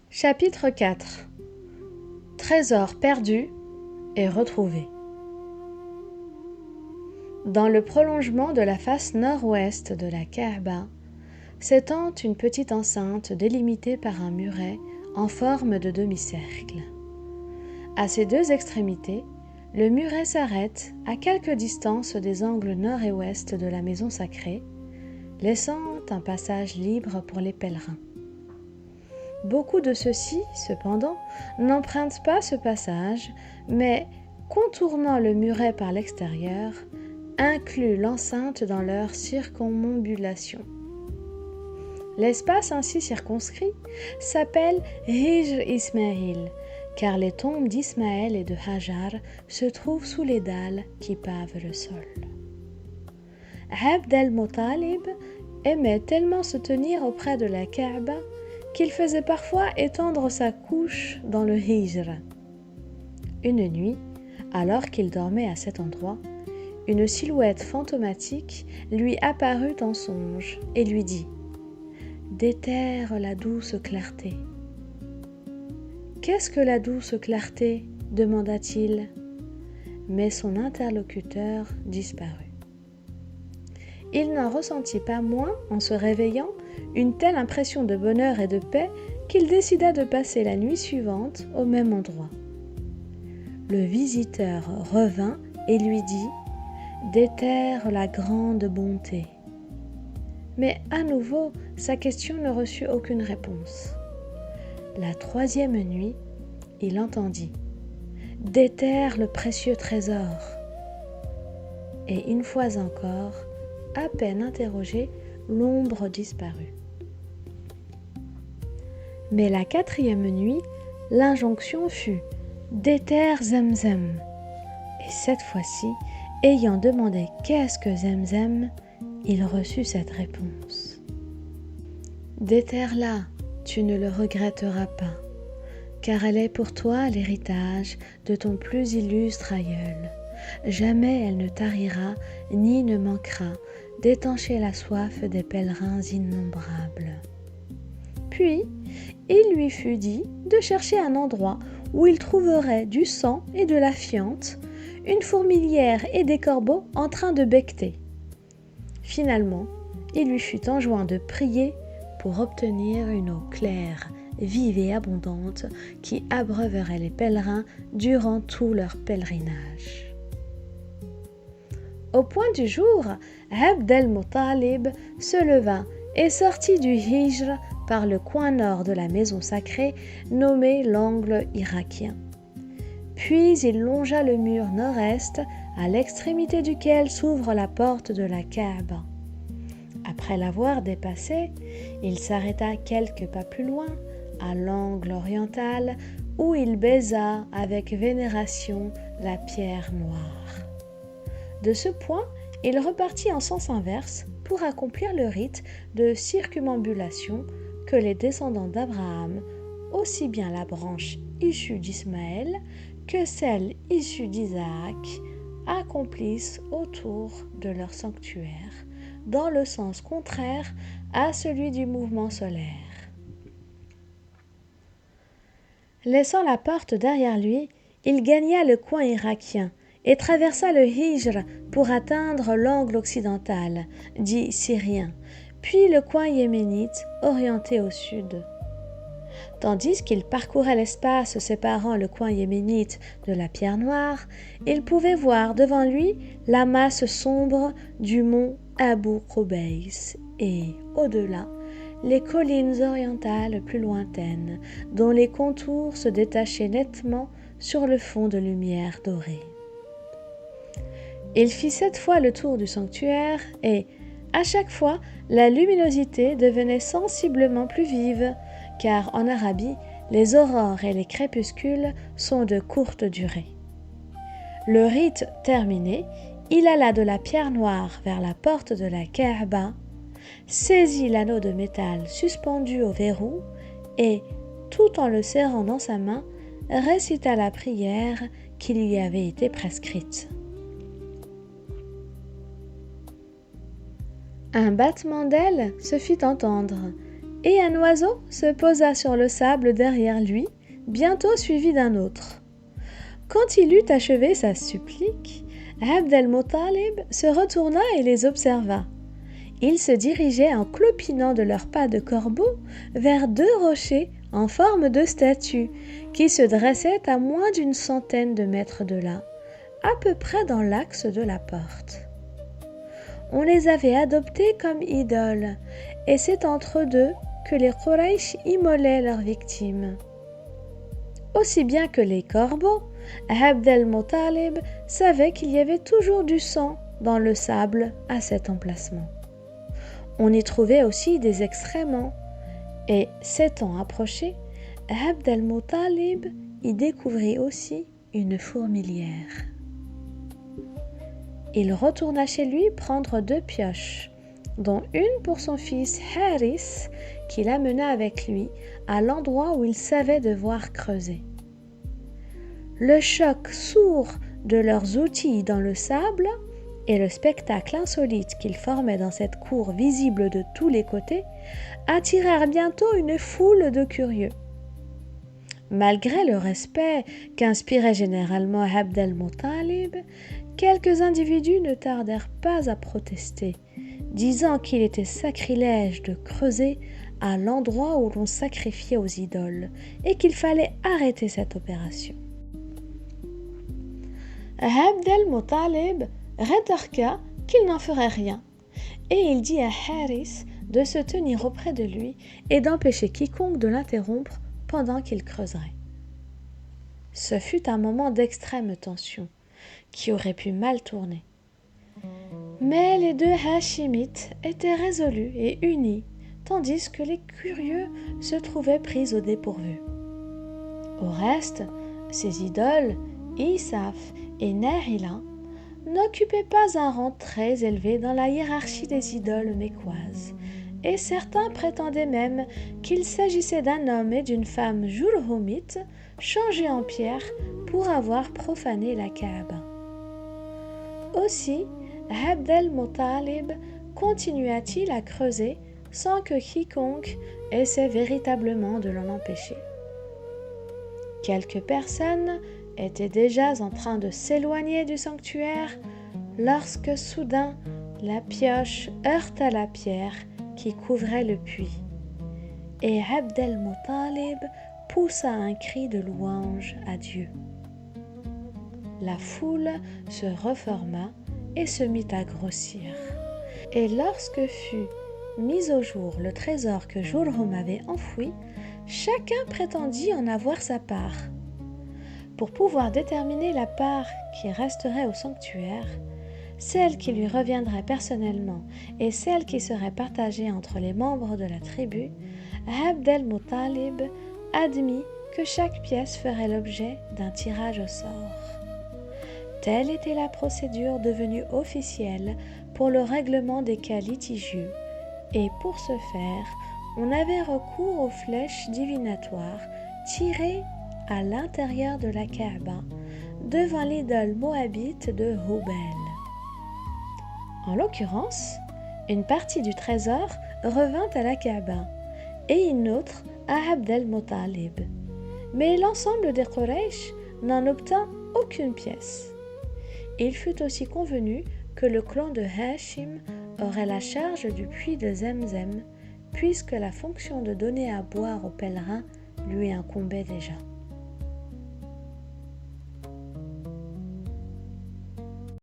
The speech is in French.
Chapitre 4. Trésor perdu et retrouvé. Dans le prolongement de la face nord-ouest de la Kaaba, s'étend une petite enceinte délimitée par un muret en forme de demi-cercle. À ses deux extrémités, le muret s'arrête à quelque distance des angles nord et ouest de la maison sacrée, laissant un passage libre pour les pèlerins. Beaucoup de ceux-ci, cependant, n'empruntent pas ce passage, mais, contournant le muret par l'extérieur, incluent l'enceinte dans leur circumambulation. L'espace ainsi circonscrit s'appelle Hijr Ismaïl, car les tombes d'Ismaël et de Hajar se trouvent sous les dalles qui pavent le sol. Abd al-Muttalib aimait tellement se tenir auprès de la Kaaba qu'il faisait parfois étendre sa couche dans le Hijr. Une nuit, alors qu'il dormait à cet endroit, une silhouette fantomatique lui apparut en songe et lui dit « Déterre la douce clarté. » « Qu'est-ce que la douce clarté ?» demanda-t-il, mais son interlocuteur disparut. Il n'en ressentit pas moins, en se réveillant, une telle impression de bonheur et de paix qu'il décida de passer la nuit suivante au même endroit. Le visiteur revint et lui dit « Déterre la grande bonté. » Mais à nouveau, sa question ne reçut aucune réponse. La troisième nuit, il entendit « Déterre le précieux trésor !» Et une fois encore, à peine interrogé, l'ombre disparut. Mais la quatrième nuit, l'injonction fut « Déterre Zemzem !» Et cette fois-ci, ayant demandé « Qu'est-ce que Zemzem ?» il reçut cette réponse. « Déterre-la, tu ne le regretteras pas, car elle est pour toi l'héritage de ton plus illustre aïeul. Jamais elle ne tarira ni ne manquera d'étancher la soif des pèlerins innombrables. » Puis, il lui fut dit de chercher un endroit où il trouverait du sang et de la fiente, une fourmilière et des corbeaux en train de becqueter. Finalement, il lui fut enjoint de prier pour obtenir une eau claire, vive et abondante qui abreuverait les pèlerins durant tout leur pèlerinage. Au point du jour, Abd al-Muttalib se leva et sortit du Hijr par le coin nord de la maison sacrée nommé l'angle irakien. Puis il longea le mur nord-est à l'extrémité duquel s'ouvre la porte de la Kaaba. Après l'avoir dépassé, il s'arrêta quelques pas plus loin, à l'angle oriental, où il baisa avec vénération la pierre noire. De ce point, il repartit en sens inverse pour accomplir le rite de circumambulation que les descendants d'Abraham, aussi bien la branche issue d'Ismaël que celle issue d'Isaac, accomplissent autour de leur sanctuaire, dans le sens contraire à celui du mouvement solaire. Laissant la porte derrière lui, il gagna le coin irakien et traversa le Hijr pour atteindre l'angle occidental, dit syrien, puis le coin yéménite orienté au sud. Tandis qu'il parcourait l'espace séparant le coin yéménite de la pierre noire, il pouvait voir devant lui la masse sombre du mont Abu Qubays et, au-delà, les collines orientales plus lointaines, dont les contours se détachaient nettement sur le fond de lumière dorée. Il fit 7 fois le tour du sanctuaire et, à chaque fois, la luminosité devenait sensiblement plus vive, car en Arabie, les aurores et les crépuscules sont de courte durée. Le rite terminé, il alla de la pierre noire vers la porte de la Kaaba, saisit l'anneau de métal suspendu au verrou et, tout en le serrant dans sa main, récita la prière qui lui avait été prescrite. Un battement d'ailes se fit entendre et un oiseau se posa sur le sable derrière lui, bientôt suivi d'un autre. Quand il eut achevé sa supplique, Abd al-Muttalib se retourna et les observa. Ils se dirigeaient en clopinant de leurs pas de corbeau vers 2 rochers en forme de statues qui se dressaient à moins d'une centaine de mètres de là, à peu près dans l'axe de la porte. On les avait adoptés comme idoles, et c'est entre eux que les Quraysh immolaient leurs victimes. Aussi bien que les corbeaux, Abd al-Muttalib savait qu'il y avait toujours du sang dans le sable à cet emplacement. On y trouvait aussi des excréments, et s'étant approché, Abd al-Muttalib y découvrit aussi une fourmilière. Il retourna chez lui prendre 2 pioches, dont une pour son fils Haris, qu'il amena avec lui à l'endroit où il savait devoir creuser. Le choc sourd de leurs outils dans le sable et le spectacle insolite qu'ils formaient dans cette cour visible de tous les côtés attirèrent bientôt une foule de curieux. Malgré le respect qu'inspirait généralement Abd al-Muttalib, quelques individus ne tardèrent pas à protester, disant qu'il était sacrilège de creuser à l'endroit où l'on sacrifiait aux idoles et qu'il fallait arrêter cette opération. Abd al-Muttalib rétorqua qu'il n'en ferait rien, et il dit à Haris de se tenir auprès de lui et d'empêcher quiconque de l'interrompre pendant qu'il creuserait. Ce fut un moment d'extrême tension, qui aurait pu mal tourner. Mais les 2 Hachimites étaient résolus et unis, tandis que les curieux se trouvaient pris au dépourvu. Au reste, ces idoles, Isaf et Nahila, n'occupaient pas un rang très élevé dans la hiérarchie des idoles mécoises, et certains prétendaient même qu'il s'agissait d'un homme et d'une femme jurhumite changés en pierre pour avoir profané la Kaaba. Aussi, Abd al-Muttalib continua-t-il à creuser sans que quiconque essaie véritablement de l'en empêcher. Quelques personnes étaient déjà en train de s'éloigner du sanctuaire lorsque soudain la pioche heurta la pierre qui couvrait le puits, et Abd al-Muttalib poussa un cri de louange à Dieu. La foule se reforma et se mit à grossir. Et lorsque fut mis au jour le trésor que Jurhum avait enfoui, chacun prétendit en avoir sa part. Pour pouvoir déterminer la part qui resterait au sanctuaire, celle qui lui reviendrait personnellement et celle qui serait partagée entre les membres de la tribu, Abd al-Muttalib admit que chaque pièce ferait l'objet d'un tirage au sort. Telle était la procédure devenue officielle pour le règlement des cas litigieux, et pour ce faire, on avait recours aux flèches divinatoires tirées à l'intérieur de la Kaaba, devant l'idole moabite de Hubal. En l'occurrence, une partie du trésor revint à la Kaaba et une autre à Abd al-Muttalib, mais l'ensemble des Quraysh n'en obtint aucune pièce. Il fut aussi convenu que le clan de Hashim aurait la charge du puits de Zemzem, puisque la fonction de donner à boire aux pèlerins lui incombait déjà.